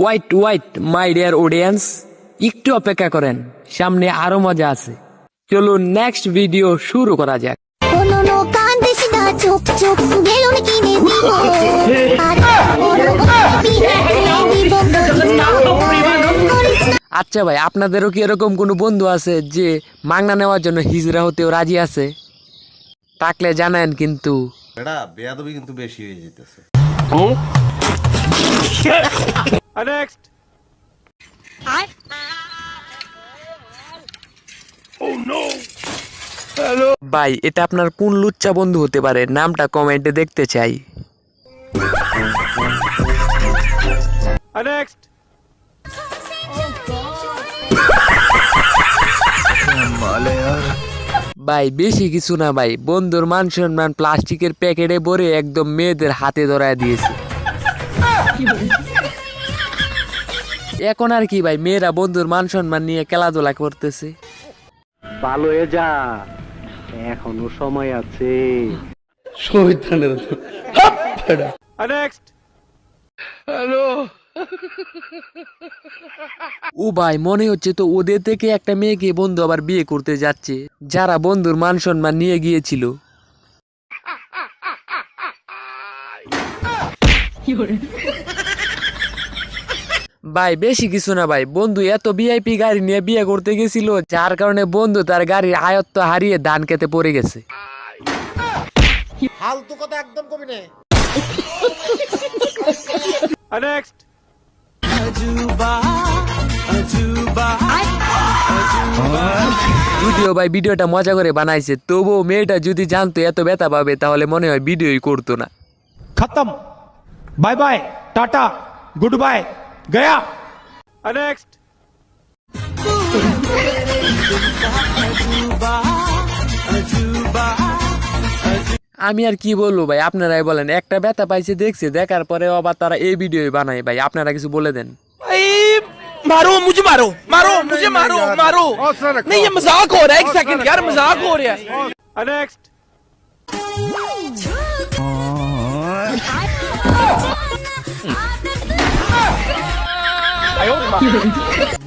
White wait my dear audience, একটু অপেক্ষা করেন, সামনে আরো মজা আছে। চলুন নেক্সট ভিডিও শুরু করা যাক। আচ্ছা ভাই, আপনাদেরও কি এরকম কোনো বন্ধু আছে যে মাংনা নেওয়ার জন্য হিজরা হতেও রাজি আছে? থাকলে জানেন কিন্তু। এটা বেয়াদবি কিন্তু বেশি হয়ে যেতেছে। নেক্সট। ভাই এটা আপনার কোন লুচ্চা বন্ধু হতে পারে? নামটা কমেন্টে দেখতে চাই। নেক্সট। ভাই বেশি কিছু না ভাই, বন্ধুর মান সম্মান প্লাস্টিকের প্যাকেটে ভরে একদম মেয়েদের হাতে ধরায় দিয়েছে। এখন আর কি ভাই, মেয়েরা বন্ধুর মান সম্মান নিয়ে খেলাধুলা করতেছে। ভালো হয়ে যা, এখনো সময় আছে। নেক্সট। ও ভাই মনে হচ্ছে তো ওদের থেকে একটা মেয়েকে বন্ধু আবার বিয়ে করতে যাচ্ছে, যারা বন্ধুর মান সম্মান নিয়ে গিয়েছিল। ভাই বেশি কিছু না ভাই, বন্ধু এত ভিআইপি গাড়ি নিয়ে বিয়ে করতে গেছিল, যার কারণে বন্ধু তার গাড়ির আয়ত্ত হারিয়ে ধান খেতে পড়ে গেছে। ফালতু কথা একদম কবি না। নেক্সট। যদিও ভাই ভিডিওটা মজা করে বানাইছে, তবুও মেয়েটা যদি জানতো এত ব্যথা পাবে তাহলে মনে হয় ভিডিওই করতো না। खत्म, bye bye, tata, goodbye, गया। नेक्स्ट। আমি আর কি বলবো ভাই, আপনারাই বলেন। একটা ব্যথা পাইছে দেখছে, দেখার পরে আবার তারা এই ভিডিও বানায়। ভাই আপনারা কিছু বলে দেন। मारो मुझे, मारो मारो मुझे, मारो मारो। नहीं ये मजाक हो रहा है, एक सेकंड यार, मजाक हो रहा है। नेक्स्ट।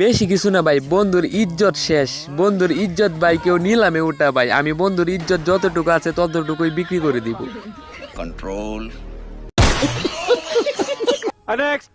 বেশি কিছু না ভাই, বন্ধুর ইজ্জত শেষ। বন্ধুর ইজ্জত ভাই কেউ নিলামে উঠা ভাই। আমি বন্ধুর ইজ্জত যতটুকু আছে ততটুকুই বিক্রি করে দিব। কন্ট্রোল। नेक्स्ट।